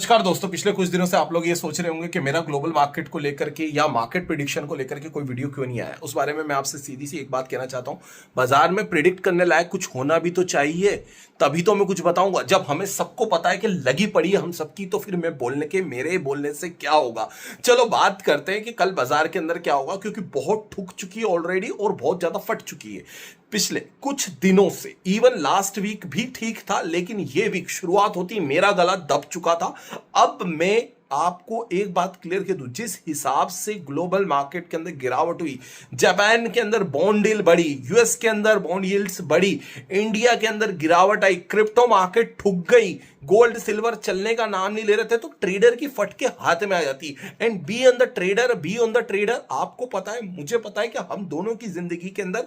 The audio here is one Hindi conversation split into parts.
नमस्कार दोस्तों, पिछले कुछ दिनों से आप लोग ये सोच रहे होंगे कि मेरा ग्लोबल मार्केट को लेकर के या मार्केट प्रिडिक्शन को लेकर के कोई वीडियो क्यों नहीं आया। उस बारे में मैं आपसे सीधी सी एक बात कहना चाहता हूं। बाजार में प्रिडिक्ट करने लायक कुछ होना भी तो चाहिए, तभी तो मैं कुछ बताऊंगा। जब हमें सबको पता है कि लगी पड़ी है हम सबकी, तो फिर मेरे बोलने से क्या होगा। चलो बात करते हैं कि कल बाजार के अंदर क्या होगा, क्योंकि बहुत ठुक चुकी है ऑलरेडी और बहुत ज्यादा फट चुकी है पिछले कुछ दिनों से। इवन लास्ट वीक भी ठीक था, लेकिन ये वीक शुरुआत होती मेरा गला दब चुका था। अब मैं आपको एक बात क्लियर कर दूं, जिस हिसाब से ग्लोबल मार्केट के अंदर गिरावट हुई, जापान के अंदर बॉन्ड यील्ड बढ़ी, यूएस के अंदर बॉन्ड यील्ड्स बढ़ी, इंडिया के अंदर गिरावट आई, क्रिप्टो मार्केट ठुक गई, गोल्ड सिल्वर चलने का नाम नहीं ले रहे थे, तो ट्रेडर की फटके हाथ में आ जाती। And be on the trader, be on the trader. आपको पता है, मुझे पता है कि हम दोनों की जिंदगी के अंदर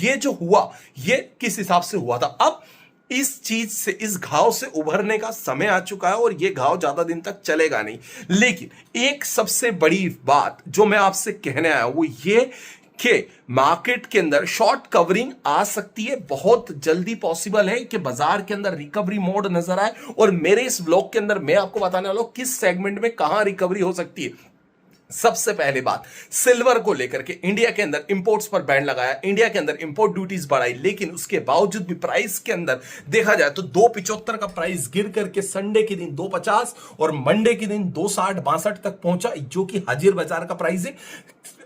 ये जो हुआ, ये किस हिसाब से हुआ था। अब इस चीज से, इस घाव से उभरने का समय आ चुका है और ये घाव ज्यादा दिन तक चलेगा नहीं। लेकिन एक सबसे बड़ी बात जो मैं आपसे कहने आया वो ये कि मार्केट के अंदर शॉर्ट कवरिंग आ सकती है। बहुत जल्दी पॉसिबल है कि बाजार के अंदर रिकवरी मोड नजर आए। और मेरे इस ब्लॉग के अंदर मैं आपको बताने वाला हूं किस सेगमेंट में कहां रिकवरी हो सकती है। सबसे पहले बात, सिल्वर को लेकर के इंडिया के अंदर इंपोर्ट्स पर बैन लगाया, इंडिया के अंदर इंपोर्ट ड्यूटीज बढ़ाई, लेकिन उसके बावजूद भी प्राइस के अंदर देखा जाए तो 275 का प्राइस गिर करके संडे के दिन 250 और मंडे के दिन 260-62 तक पहुंचा, जो कि हाजिर बाजार का प्राइस है।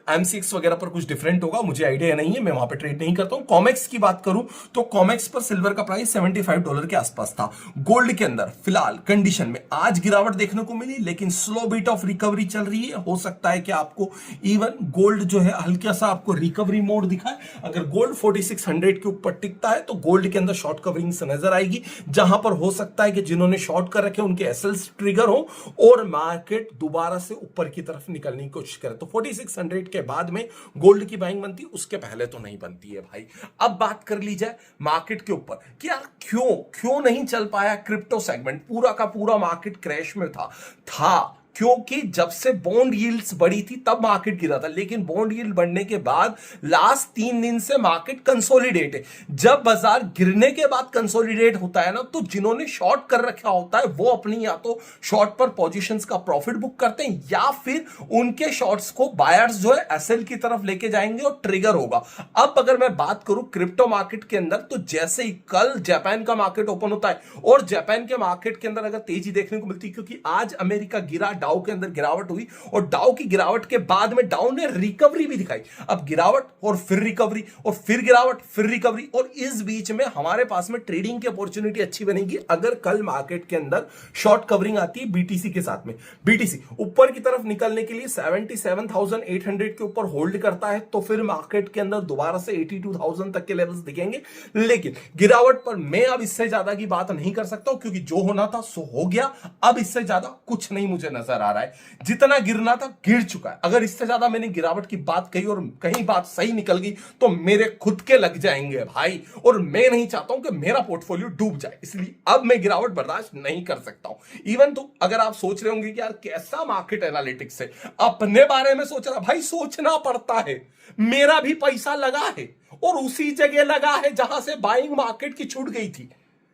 M6 वगैरह पर कुछ डिफरेंट होगा, मुझे आइडिया नहीं है, मैं वहां पे ट्रेड नहीं करता हूं। कॉमेक्स की बात करूं तो कॉमेक्स पर सिल्वर का प्राइस $75 के आसपास था। गोल्ड के अंदर फिलहाल कंडीशन में आज गिरावट देखने को मिली, लेकिन स्लो बीट ऑफ रिकवरी चल रही है। हो सकता है कि आपको इवन गोल्ड जो है हल्का सा आपको रिकवरी मोड दिखाए। अगर गोल्ड 4600 के ऊपर टिकता है तो गोल्ड के अंदर शॉर्ट कवरिंग से नजर आएगी, जहां पर हो सकता है कि जिन्होंने शॉर्ट कर रखे उनके एसएल्स ट्रिगर हो और मार्केट दोबारा से ऊपर की तरफ निकलने की कोशिश करे। तो 4600 के बाद में गोल्ड की बाइंग बनती है, उसके पहले तो नहीं बनती है भाई। अब बात कर ली जाए मार्केट के ऊपर कि यार क्यों नहीं चल पाया क्रिप्टो सेगमेंट। पूरा का पूरा मार्केट क्रैश में था क्योंकि जब से बॉन्ड यील्ड्स बढ़ी थी तब मार्केट गिरा था, लेकिन बॉन्ड यील्ड बढ़ने के बाद लास्ट 3 दिन से मार्केट कंसोलिडेट है। जब बाजार गिरने के बाद कंसोलिडेट होता है ना, तो जिन्होंने शॉर्ट कर रखा होता है वो अपनी या तो शॉर्ट पर पोजीशंस का प्रॉफिट बुक करते हैं, या फिर उनके शॉर्ट्स को बायर्स जो है एसएल की तरफ लेके जाएंगे और ट्रिगर होगा। अब अगर मैं बात करूं क्रिप्टो मार्केट के अंदर, तो जैसे ही कल जापान का मार्केट ओपन होता है और जापान के मार्केट के अंदर अगर तेजी देखने को मिलती है, क्योंकि आज अमेरिका गिरा, डाउ के अंदर गिरावट हुई और डाउ की गिरावट के बाद में डाउ ने रिकवरी भी दिखाई। अब गिरावट और फिर रिकवरी और फिर गिरावट फिर रिकवरी, और इस बीच में हमारे पास में ट्रेडिंग की अपॉर्चुनिटी अच्छी बनेगी अगर कल मार्केट के अंदर शॉर्ट कवरिंग आती है बीटीसी के साथ में। बीटीसी ऊपर की तरफ निकलने के लिए 77,800 के ऊपर होल्ड करता है, तो फिर मार्केट के अंदर दोबारा से 82,000 तक के लेवल्स दिखेंगे। लेकिन गिरावट पर मैं अब इससे ज्यादा की बात नहीं कर सकता हूं, क्योंकि जो होना था सो हो गया। अब इससे ज्यादा कुछ नहीं मुझे नजर आ रहा है। जितना गिरना था गिर चुका है। अगर इससे ज्यादा मैंने गिरावट की बात कही और कहीं बात सही निकल गई तो मेरे खुद के लग जाएंगे भाई, और मैं नहीं चाहता हूं कि मेरा पोर्टफोलियो डूब जाए, इसलिए अब मैं गिरावट बर्दाश्त नहीं कर सकता हूं। इवन तो अगर आप सोच रहे होंगे कि यार कैसा मार्केट एनालिटिक्स है, अपने बारे में सोच रहा, भाई सोचना पड़ता है। मेरा भी पैसा लगा है और उसी जगह लगा है जहां से बाइंग मार्केट की छूट गई थी,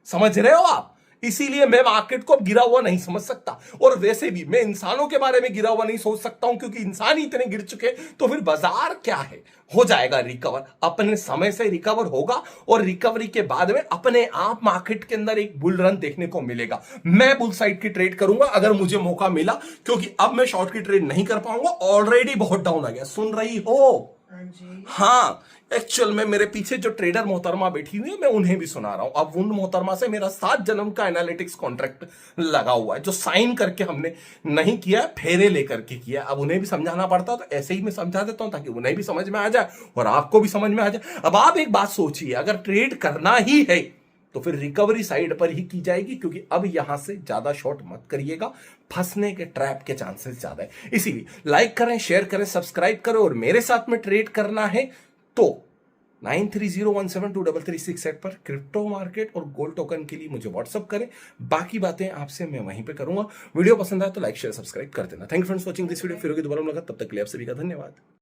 समझ रहे हो आप। इसीलिए मैं मार्केट को गिरा हुआ नहीं समझ सकता, और वैसे भी मैं इंसानों के बारे में गिरा हुआ नहीं सोच सकता हूं, क्योंकि इंसान ही इतने गिर चुके, तो फिर बाजार क्या है, हो जाएगा रिकवर, अपने समय से रिकवर होगा, और रिकवरी के बाद में अपने आप मार्केट के अंदर एक बुल रन देखने को मिलेगा। मैं बुल साइड की ट्रेड करूंगा अगर मुझे मौका मिला, क्योंकि अब मैं शॉर्ट की ट्रेड नहीं कर पाऊंगा, ऑलरेडी बहुत डाउन आ गया। सुन रही हो? हाँ, एक्चुअल में मेरे पीछे जो ट्रेडर मोहतरमा बैठी हुई है, मैं उन्हें भी सुना रहा हूं। अब उन मोहतरमा से मेरा 7 जन्म का एनालिटिक्स कॉन्ट्रैक्ट लगा हुआ है, जो साइन करके हमने नहीं किया, फेरे लेकर के किया। अब उन्हें भी समझाना पड़ता, तो ऐसे ही मैं समझा देता हूं ताकि उन्हें भी समझ में आ जाए और आपको भी समझ में आ जाए। अब आप एक बात सोचिए, अगर ट्रेड करना ही है तो फिर रिकवरी साइड पर ही की जाएगी, क्योंकि अब यहां से ज्यादा शॉर्ट मत करिएगा, फंसने के ट्रैप के चांसेस ज्यादा है। इसीलिए लाइक करें, शेयर करें, सब्सक्राइब करें, और मेरे साथ में ट्रेड करना है तो 9301723368 पर क्रिप्टो मार्केट और गोल्ड टोकन के लिए मुझे व्हाट्सअप करें। बाकी बातें आपसे मैं वहीं पे करूंगा। वीडियो पसंद आए तो लाइक शेयर सब्सक्राइब कर देना। Thank you friends watching this video. फिर होगी दोबारा मुलाकात, तब तक के लिए आप सभी का धन्यवाद।